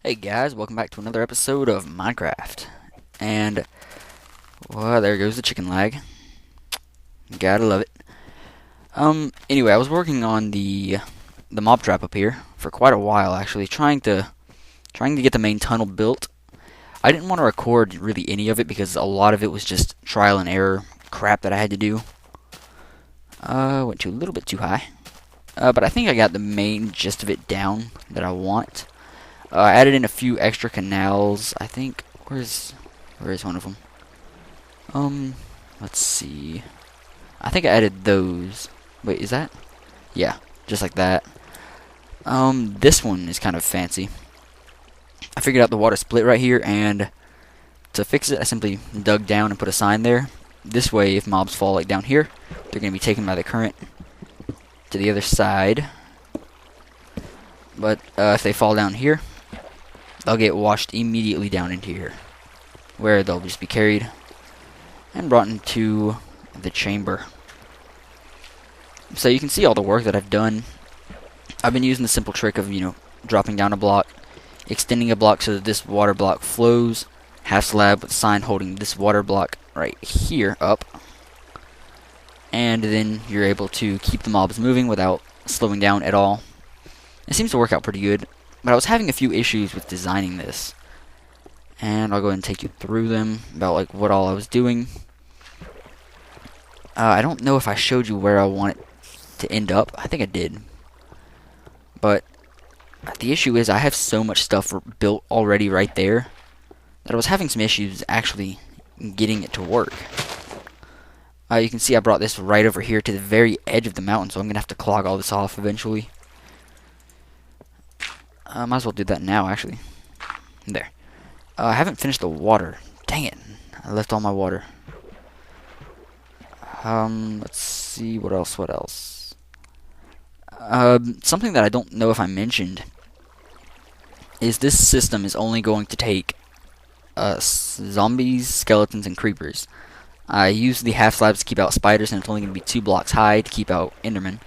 Hey guys, welcome back to another episode of Minecraft. And, well, there goes the chicken lag. Gotta love it. Anyway, I was working on the mob trap up here for quite a while actually, trying to get the main tunnel built. I didn't want to record really any of it because a lot of it was just trial and error crap that I had to do. Went a little bit too high. But I think I got the main gist of it down that I want. I added in a few extra canals. I think where is one of them? Let's see. I think I added those. Wait, is that? Yeah, just like that. This one is kind of fancy. I figured out the water split right here, and to fix it, I simply dug down and put a sign there. This way, if mobs fall like down here, they're gonna be taken by the current to the other side. But if they fall down here, they'll get washed immediately down into here, where they'll just be carried and brought into the chamber. So you can see all the work that I've done. I've been using the simple trick of, dropping down a block, extending a block so that this water block flows, half slab with sign holding this water block right here up, and then you're able to keep the mobs moving without slowing down at all. It seems to work out pretty good. But I was having a few issues with designing this, and I'll go ahead and take you through them about like what all I was doing. I don't know if I showed you where I want it to end up. I think I did, but the issue is I have so much stuff built already right there that I was having some issues actually getting it to work. You can see I brought this right over here to the very edge of the mountain, so I'm gonna have to clog all this off eventually. Might as well do that now, actually. There. I haven't finished the water. Dang it. I left all my water. Let's see, what else? Something that I don't know if I mentioned is this system is only going to take zombies, skeletons, and creepers. I use the half slabs to keep out spiders, and it's only going to be 2 blocks high to keep out endermen.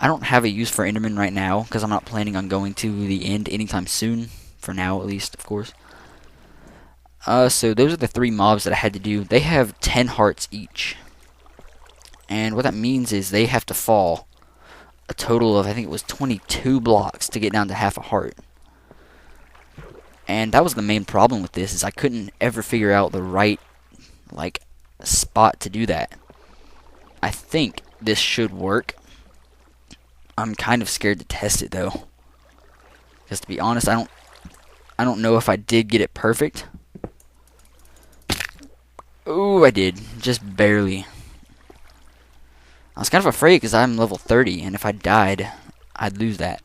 I don't have a use for endermen right now, because I'm not planning on going to the end anytime soon. For now, at least, of course. So those are the 3 mobs that I had to do. They have 10 hearts each. And what that means is they have to fall a total of, I think it was 22 blocks to get down to half a heart. And that was the main problem with this, is I couldn't ever figure out the right, spot to do that. I think this should work. I'm kind of scared to test it though, because to be honest, I don't know if I did get it perfect. Ooh, I did, just barely. I was kind of afraid because I'm level 30, and if I died, I'd lose that.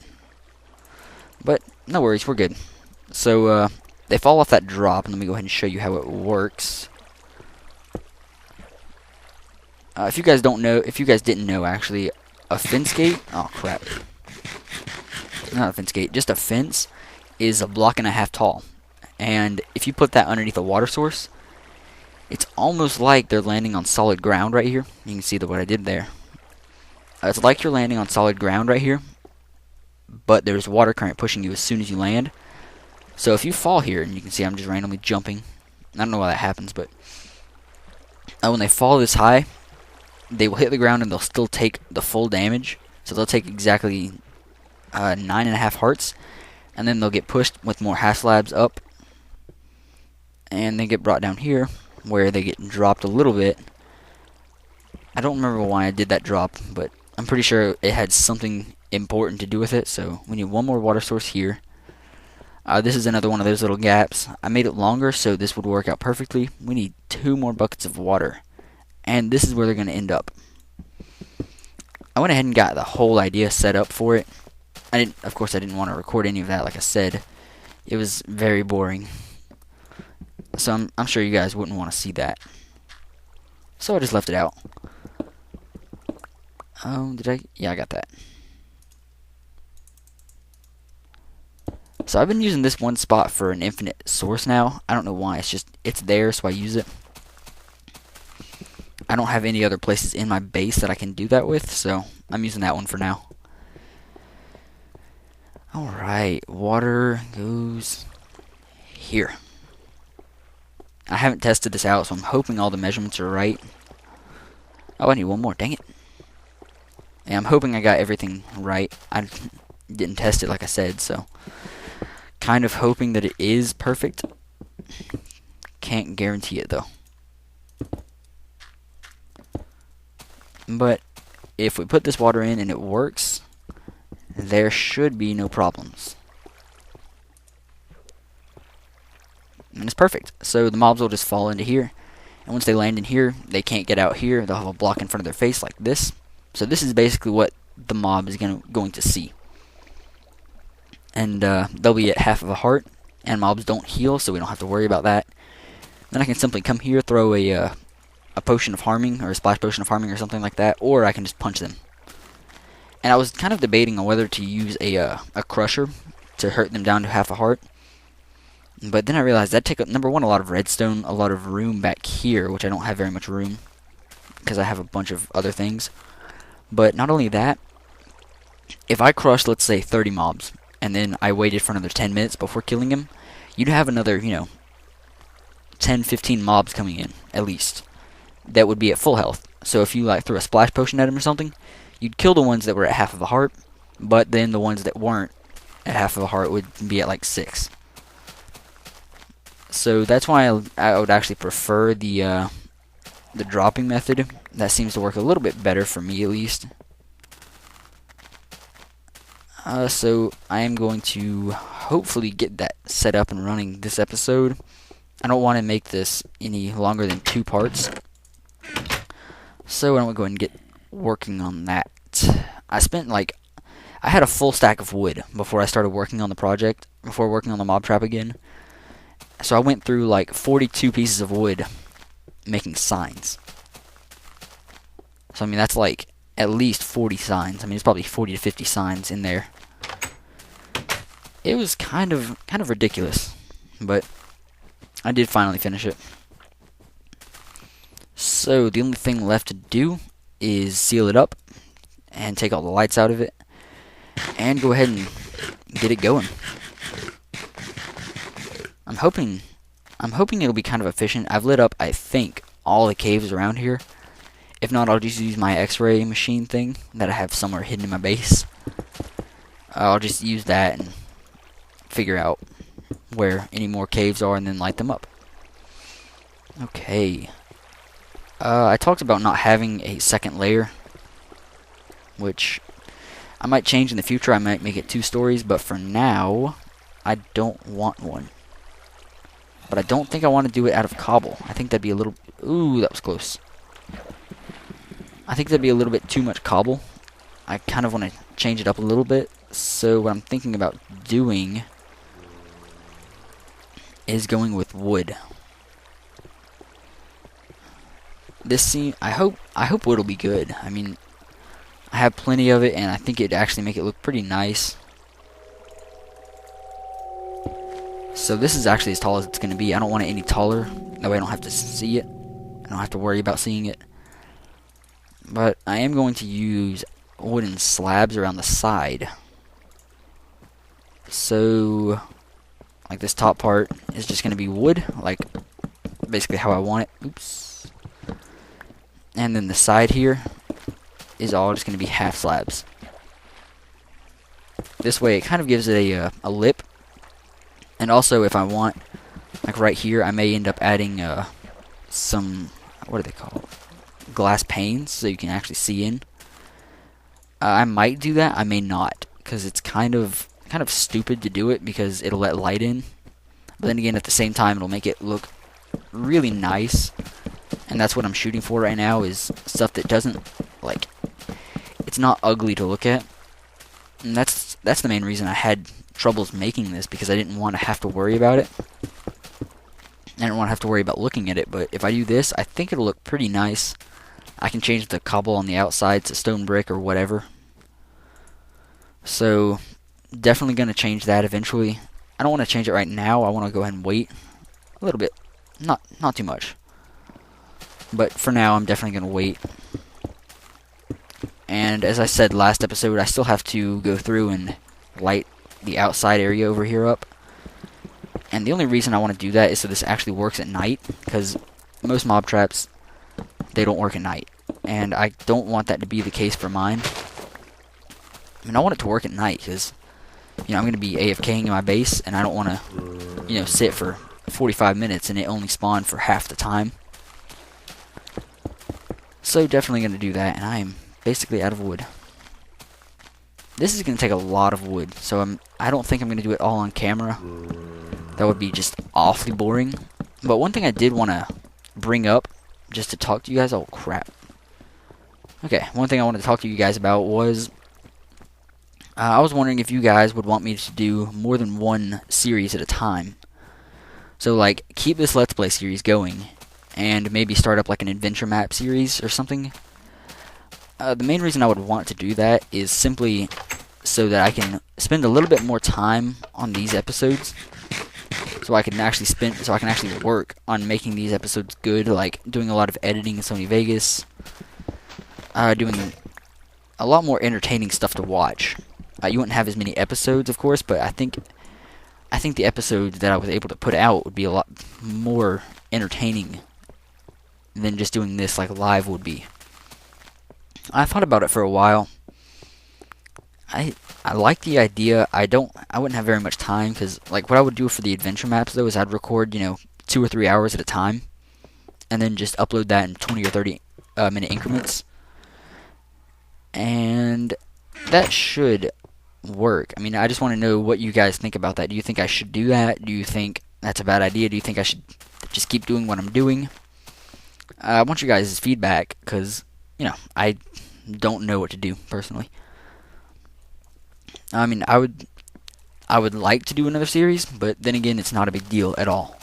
But no worries, we're good. So they fall off that drop, and let me go ahead and show you how it works. If you guys didn't know, actually, a fence gate, oh crap, not a fence gate, just a fence is a block and a half tall, and if you put that underneath a water source, it's almost like they're landing on solid ground right here. You can see what I did there. It's like you're landing on solid ground right here, but there's water current pushing you as soon as you land. So if you fall here, and you can see I'm just randomly jumping, I don't know why that happens, but when they fall this high, they will hit the ground and they'll still take the full damage. So they'll take exactly 9.5 hearts, and then they'll get pushed with more half slabs up, and they get brought down here where they get dropped a little bit. I don't remember why I did that drop, but I'm pretty sure it had something important to do with it. So we need one more water source here. This is another one of those little gaps. I made it longer so this would work out perfectly. We need 2 more buckets of water, and this is where they're going to end up. I went ahead and got the whole idea set up for it. Of course, I didn't want to record any of that, like I said. It was very boring. So I'm sure you guys wouldn't want to see that. So I just left it out. Yeah, I got that. So I've been using this one spot for an infinite source now. I don't know why. It's there, so I use it. I don't have any other places in my base that I can do that with, so I'm using that one for now. Alright, water goes here. I haven't tested this out, so I'm hoping all the measurements are right. Oh, I need one more, dang it. Yeah, I'm hoping I got everything right. I didn't test it like I said, so kind of hoping that it is perfect. Can't guarantee it though. But if we put this water in and it works, there should be no problems. And it's perfect. So the mobs will just fall into here. And once they land in here, they can't get out here. They'll have a block in front of their face like this. So this is basically what the mob is going to see. And they'll be at half of a heart. And mobs don't heal, so we don't have to worry about that. Then I can simply come here, throw a potion of harming, or a splash potion of harming or something like that. Or I can just punch them. And I was kind of debating on whether to use a crusher to hurt them down to half a heart. But then I realized that take up, number one, a lot of redstone, a lot of room back here, which I don't have very much room because I have a bunch of other things. But not only that, if I crushed, let's say, 30 mobs, and then I waited for another 10 minutes before killing him, you'd have another, 10, 15 mobs coming in, at least, that would be at full health. So if you threw a splash potion at him or something, you'd kill the ones that were at half of a heart, but then the ones that weren't at half of a heart would be at like 6. So that's why I would actually prefer the dropping method. That seems to work a little bit better for me, at least. So I am going to hopefully get that set up and running this episode. I don't want to make this any longer than 2 parts. So I'm going to go ahead and get working on that. I had a full stack of wood before I started working on the project, before working on the mob trap again. So I went through like 42 pieces of wood making signs. So I mean that's like at least 40 signs. I mean it's probably 40 to 50 signs in there. It was kind of ridiculous, but I did finally finish it. So the only thing left to do is seal it up and take all the lights out of it and go ahead and get it going. I'm hoping it'll be kind of efficient. I've lit up, I think, all the caves around here. If not, I'll just use my X-ray machine thing that I have somewhere hidden in my base. I'll just use that and figure out where any more caves are and then light them up. Okay. I talked about not having a second layer, which I might change in the future. I might make it 2 stories, but for now, I don't want one. But I don't think I want to do it out of cobble. I think that'd be a little... Ooh, that was close. I think that'd be a little bit too much cobble. I kind of want to change it up a little bit. So what I'm thinking about doing is going with wood. I hope wood will be good. I mean, I have plenty of it, and I think it'd actually make it look pretty nice. So this is actually as tall as it's going to be. I don't want it any taller. That way I don't have to see it. I don't have to worry about seeing it. But I am going to use wooden slabs around the side. So, like this top part is just going to be wood. Like, basically how I want it. Oops. And then the side here is all just going to be half slabs. This way it kind of gives it a lip. And also, if I want, like right here, I may end up adding some, what are they called? Glass panes, so you can actually see in. I might do that. I may not, because it's kind of stupid to do it because it'll let light in. But then again, at the same time, it'll make it look really nice. And that's what I'm shooting for right now, is stuff that doesn't, like, it's not ugly to look at. And that's the main reason I had troubles making this, because I didn't want to have to worry about it. I didn't want to have to worry about looking at it, but if I do this, I think it'll look pretty nice. I can change the cobble on the outside to stone brick or whatever. So, definitely going to change that eventually. I don't want to change it right now. I want to go ahead and wait a little bit. Not too much. But for now, I'm definitely going to wait. And as I said last episode, I still have to go through and light the outside area over here up. And the only reason I want to do that is so this actually works at night, because most mob traps, they don't work at night. And I don't want that to be the case for mine. I mean, I want it to work at night, because, you know, I'm going to be AFKing in my base, and I don't want to, you know, sit for 45 minutes and it only spawn for half the time. So definitely going to do that, and I am basically out of wood. This is going to take a lot of wood, so I don't think I'm going to do it all on camera. That would be just awfully boring. But one thing I did want to bring up, just to talk to you guys, oh crap. Okay, one thing I wanted to talk to you guys about was, I was wondering if you guys would want me to do more than one series at a time. So like, keep this Let's Play series going, and maybe start up like an adventure map series or something. The main reason I would want to do that is simply so that I can spend a little bit more time on these episodes, so I can actually work on making these episodes good, like doing a lot of editing in Sony Vegas, doing a lot more entertaining stuff to watch. You wouldn't have as many episodes, of course, but I think the episodes that I was able to put out would be a lot more entertaining than just doing this like live would be. I thought about it for a while. I like the idea. I wouldn't have very much time, because like what I would do for the adventure maps though is I'd record, you know, 2 or 3 hours at a time, and then just upload that in 20 or 30 minute increments, and that should work. I mean, I just want to know what you guys think about that. Do you think I should do that? Do you think that's a bad idea? Do you think I should just keep doing what I'm doing? I want you guys' feedback, because, you know, I don't know what to do personally. I mean, I would like to do another series, but then again, it's not a big deal at all.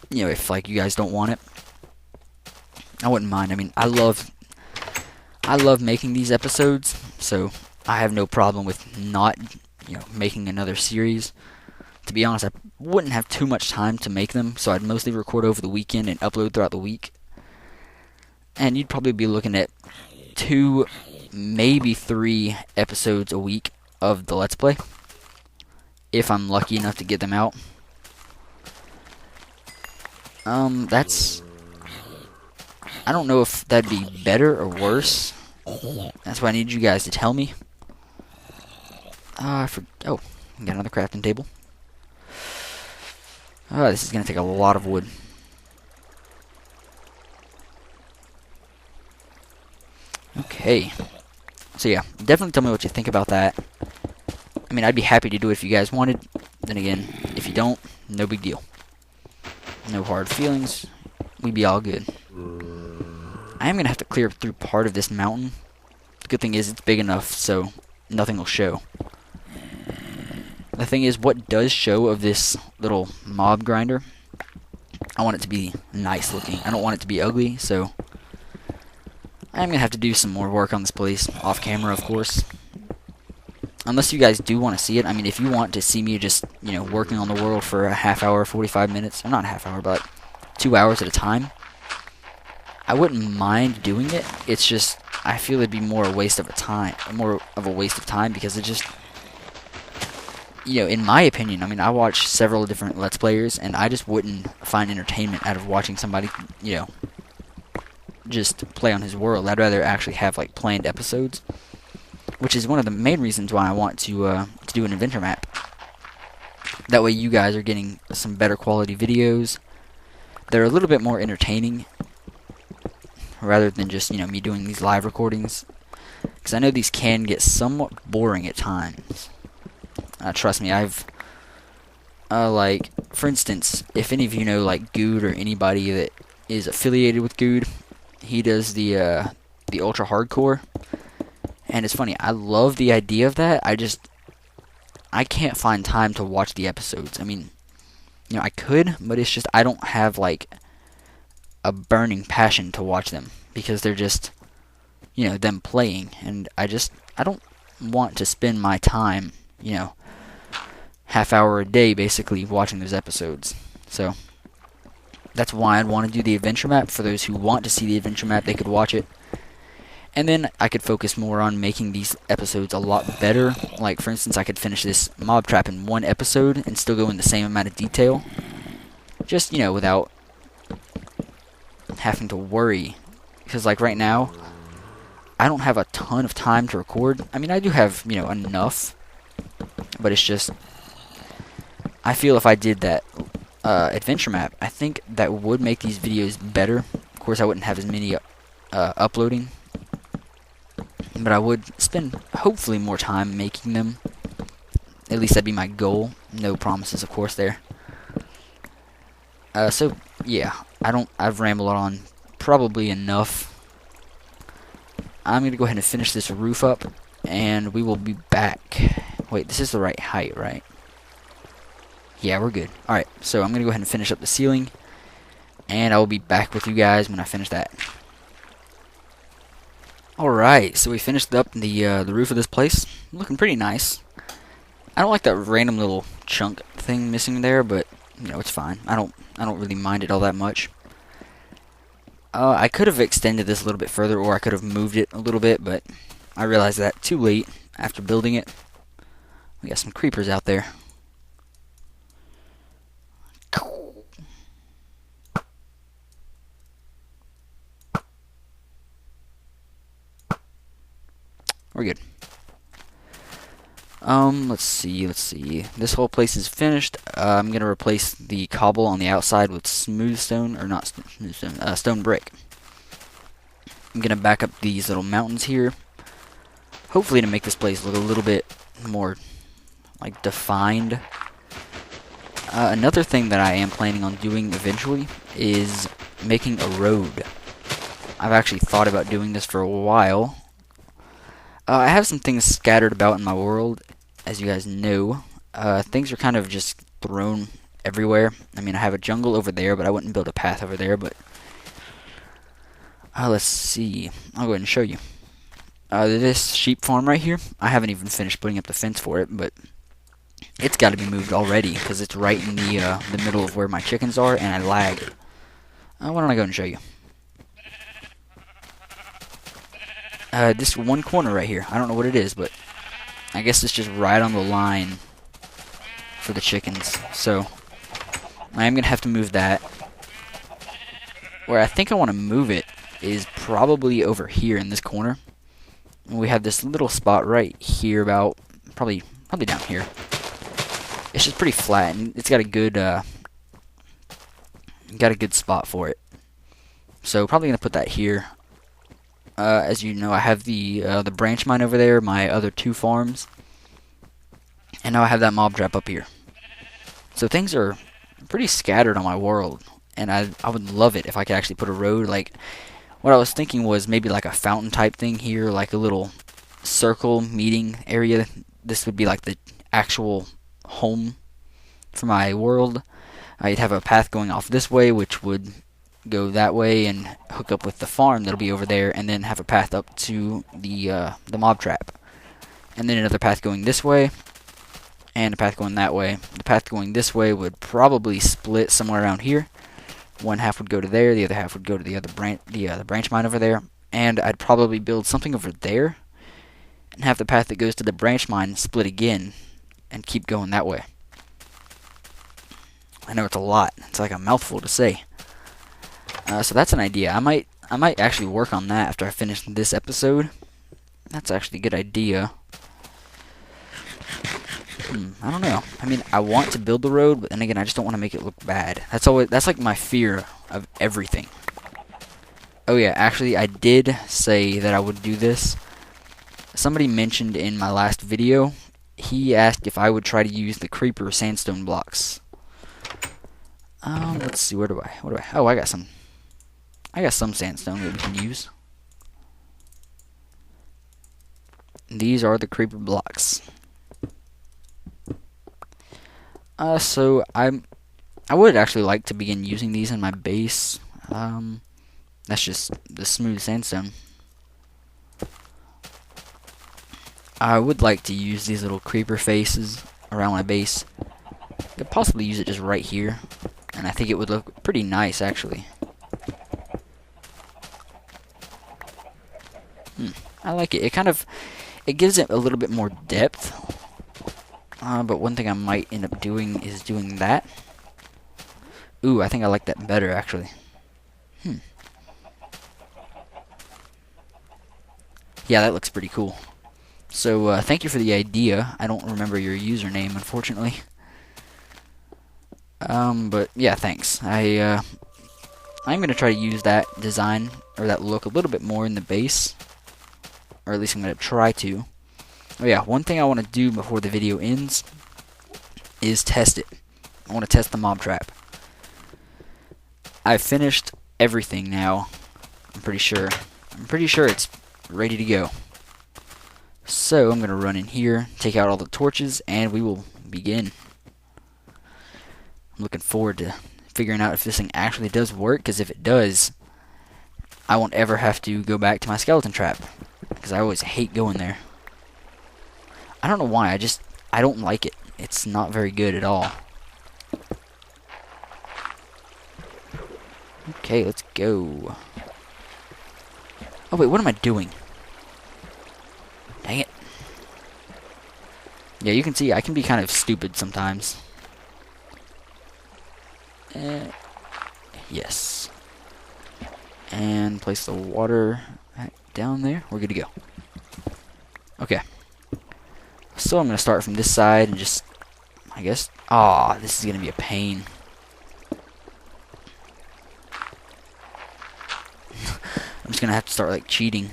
You know, if like you guys don't want it, I wouldn't mind. I mean, I love making these episodes, so I have no problem with not, you know, making another series. To be honest, I wouldn't have too much time to make them, so I'd mostly record over the weekend and upload throughout the week. And you'd probably be looking at 2, maybe 3 episodes a week of the Let's Play, if I'm lucky enough to get them out. That's, I don't know if that'd be better or worse. That's why I need you guys to tell me. Oh, got another crafting table. Oh, this is gonna take a lot of wood. Okay. So yeah, definitely tell me what you think about that. I mean, I'd be happy to do it if you guys wanted. Then again, if you don't, no big deal. No hard feelings. We'd be all good. I am going to have to clear through part of this mountain. The good thing is it's big enough so nothing will show. The thing is, what does show of this little mob grinder, I want it to be nice looking. I don't want it to be ugly, so I'm going to have to do some more work on this place, off camera, of course. Unless you guys do want to see it. I mean, if you want to see me just, you know, working on the world for a half hour, 45 minutes, or not a half hour, but 2 hours at a time, I wouldn't mind doing it. It's just, I feel it'd be more of a waste of time, because it just, you know, in my opinion, I mean, I watch several different Let's Players, and I just wouldn't find entertainment out of watching somebody, you know, just play on his world. I'd rather actually have, like, planned episodes, which is one of the main reasons why I want to do an adventure map. That way you guys are getting some better quality videos. They're a little bit more entertaining, rather than just, you know, me doing these live recordings. Because I know these can get somewhat boring at times. Trust me, I've, like, for instance, if any of you know, like, Good or anybody that is affiliated with Good, he does the Ultra Hardcore. And it's funny, I love the idea of that. I can't find time to watch the episodes. I mean, you know, I could, but it's just, I don't have, like, a burning passion to watch them, because they're just, you know, them playing, and I don't want to spend my time, you know, half hour a day, basically, watching those episodes. So, that's why I'd want to do the adventure map. For those who want to see the adventure map, they could watch it. And then I could focus more on making these episodes a lot better. Like, for instance, I could finish this mob trap in one episode and still go in the same amount of detail. Just, you know, without having to worry. Because, like, right now, I don't have a ton of time to record. I mean, I do have, you know, enough. But it's just, I feel if I did that adventure map, I think that would make these videos better. Of course, I wouldn't have as many uploading. But I would spend, hopefully, more time making them. At least that'd be my goal. No promises, of course, there. So, yeah. I've rambled on probably enough. I'm going to go ahead and finish this roof up. And we will be back. Wait, this is the right height, right? Yeah, we're good. Alright, so I'm going to go ahead and finish up the ceiling. And I will be back with you guys when I finish that. Alright, so we finished up the roof of this place. Looking pretty nice. I don't like that random little chunk thing missing there, but you know, it's fine. I don't really mind it all that much. I could have extended this a little bit further, or I could have moved it a little bit, but I realized that too late after building it. We got some creepers out there. We're good. Let's see. This whole place is finished. I'm gonna replace the cobble on the outside with smooth stone, or not smooth stone, stone brick. I'm gonna back up these little mountains here, hopefully to make this place look a little bit more, like, defined. Another thing that I am planning on doing eventually is making a road. I've actually thought about doing this for a while. I have some things scattered about in my world, as you guys know. Things are kind of just thrown everywhere. I mean, I have a jungle over there, but I wouldn't build a path over there, but... let's see. I'll go ahead and show you. This sheep farm right here, I haven't even finished putting up the fence for it, but it's got to be moved already, because it's right in the middle of where my chickens are, and I lag. Why don't I go and show you? This one corner right here. I don't know what it is, but I guess it's just right on the line for the chickens. So I am going to have to move that. Where I think I want to move it is probably over here in this corner. And we have this little spot right here, about probably down here. It's just pretty flat, and it's got a good spot for it. So probably going to put that here. As you know, I have the branch mine over there, my other two farms, and now I have that mob trap up here. So things are pretty scattered on my world, and I would love it if I could actually put a road. Like, what I was thinking was maybe like a fountain type thing here, like a little circle meeting area. This would be like the actual home for my world. I'd have a path going off this way, which would go that way and hook up with the farm that'll be over there, and then have a path up to the mob trap, and then another path going this way, and a path going that way. The path going this way would probably split somewhere around here. One half would go to there, the other half would go to the other branch mine over there, and I'd probably build something over there, and have the path that goes to the branch mine split again, and keep going that way. I know it's a lot. It's like a mouthful to say. So that's an idea. I might actually work on that after I finish this episode. That's actually a good idea. I don't know. I mean, I want to build the road, but then again, I just don't want to make it look bad. That's like my fear of everything. Oh yeah, actually, I did say that I would do this. Somebody mentioned in my last video, he asked if I would try to use the creeper sandstone blocks. Let's see, what do I? Oh, I got some sandstone that we can use. These are the creeper blocks. So I would actually like to begin using these in my base. That's just the smooth sandstone. I would like to use these little creeper faces around my base. Could possibly use it just right here, and I think it would look pretty nice, actually. I like it. It gives it a little bit more depth. But one thing I might end up doing is doing that. Ooh, I think I like that better, actually. Yeah, that looks pretty cool. So, thank you for the idea. I don't remember your username, unfortunately. But yeah, thanks. I'm gonna try to use that design, or that look, a little bit more in the base. Or at least I'm gonna try to. Oh yeah, one thing I want to do before the video ends is test it. I want to test the mob trap. I've finished everything now. I'm pretty sure. I'm pretty sure it's ready to go. So I'm gonna run in here, take out all the torches, and we will begin. I'm looking forward to figuring out if this thing actually does work, because if it does, I won't ever have to go back to my skeleton trap, because I always hate going there. I don't know why, I don't like it. It's not very good at all. Okay, let's go. Oh wait, what am I doing? Dang it. Yeah, you can see I can be kind of stupid sometimes. Yes. And place the water right down there. We're good to go. Okay. So I'm going to start from this side and just, I guess, this is going to be a pain. I'm just going to have to start, like, cheating.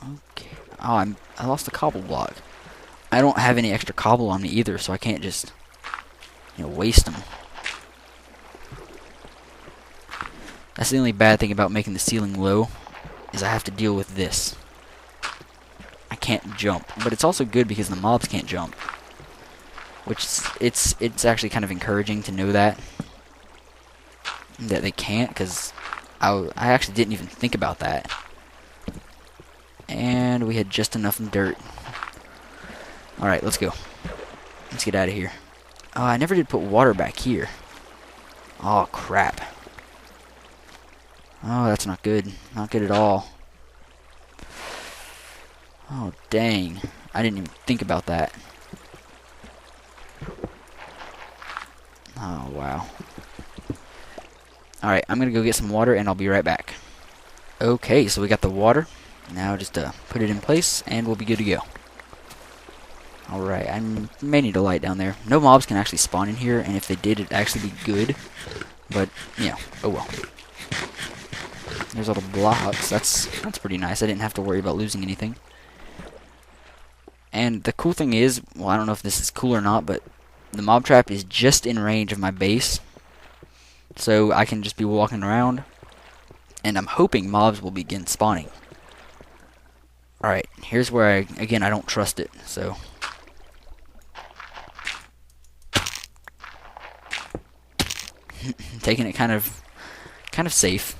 Okay. Oh, I lost the cobble block. I don't have any extra cobble on me either, so I can't just, waste them. That's the only bad thing about making the ceiling low, is I have to deal with this. I can't jump, but it's also good because the mobs can't jump, which it's actually kind of encouraging to know that they can't, because I actually didn't even think about that. And we had just enough dirt. Alright, let's go. Let's get out of here. Oh, I never did put water back here. Oh, crap. Oh, that's not good. Not good at all. Oh, dang. I didn't even think about that. Oh, wow. Alright, I'm going to go get some water, and I'll be right back. Okay, so we got the water. Now just put it in place, and we'll be good to go. Alright, I may need a light down there. No mobs can actually spawn in here, and if they did, it'd actually be good. But, oh well. There's all the blocks. That's pretty nice. I didn't have to worry about losing anything. And the cool thing is, well, I don't know if this is cool or not, but the mob trap is just in range of my base. So I can just be walking around, and I'm hoping mobs will begin spawning. Alright, here's where I don't trust it, so... Taking it kind of safe.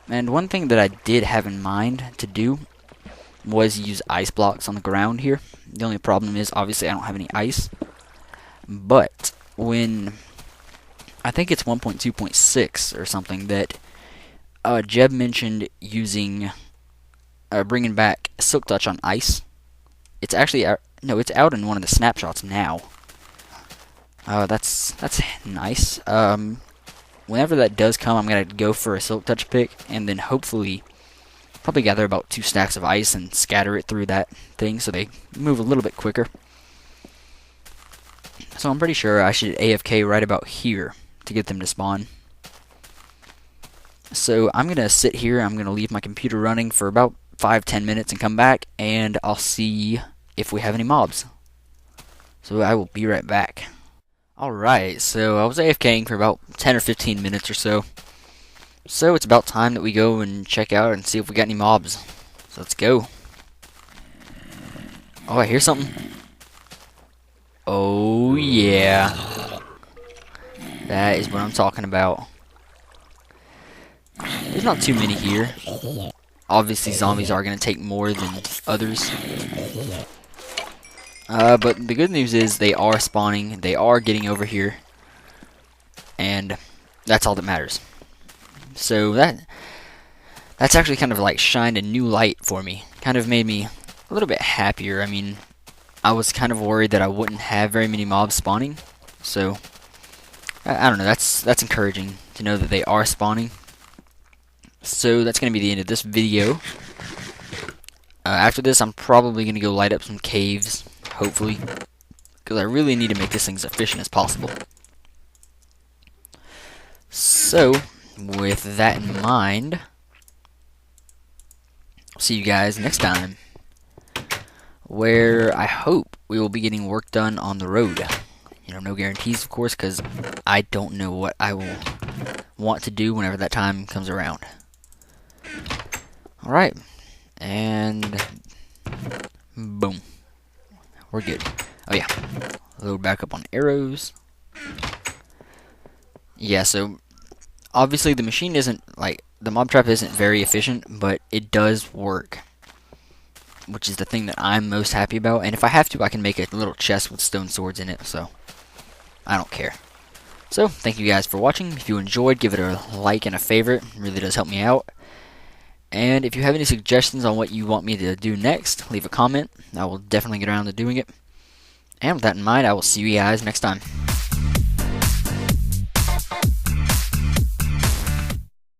And one thing that I did have in mind to do was use ice blocks on the ground here. The only problem is, obviously, I don't have any ice. But when I think it's 1.2.6 or something that Jeb mentioned using bringing back Silk Touch on ice. It's actually it's out in one of the snapshots now. That's nice. Whenever that does come, I'm gonna go for a Silk Touch pick, and then hopefully probably gather about 2 stacks of ice and scatter it through that thing so they move a little bit quicker. So I'm pretty sure I should AFK right about here to get them to spawn. So I'm gonna sit here. I'm gonna leave my computer running for about 5-10 minutes and come back, and I'll see if we have any mobs. So I will be right back. Alright, so I was AFKing for about 10 or 15 minutes or so. So it's about time that we go and check out and see if we got any mobs. So let's go. Oh, I hear something. Oh yeah. That is what I'm talking about. There's not too many here. Obviously zombies are going to take more than others. But the good news is they are spawning, they are getting over here, and that's all that matters. So that's actually kind of like shined a new light for me. Kind of made me a little bit happier. I mean, I was kind of worried that I wouldn't have very many mobs spawning. So I don't know. That's encouraging to know that they are spawning. So that's going to be the end of this video. After this, I'm probably going to go light up some caves, hopefully, because I really need to make this thing as efficient as possible. So, with that in mind, I'll see you guys next time, where I hope we will be getting work done on the road. You know, no guarantees, of course, because I don't know what I will want to do whenever that time comes around. Alright, and boom. We're good. Oh yeah, load back up on arrows. Yeah, so obviously the machine isn't, like, the mob trap isn't very efficient, but it does work, which is the thing that I'm most happy about. And if I have to, I can make a little chest with stone swords in it, so I don't care. So, thank you guys for watching. If you enjoyed, give it a like and a favorite. It really does help me out. And if you have any suggestions on what you want me to do next, leave a comment. I will definitely get around to doing it. And with that in mind, I will see you guys next time.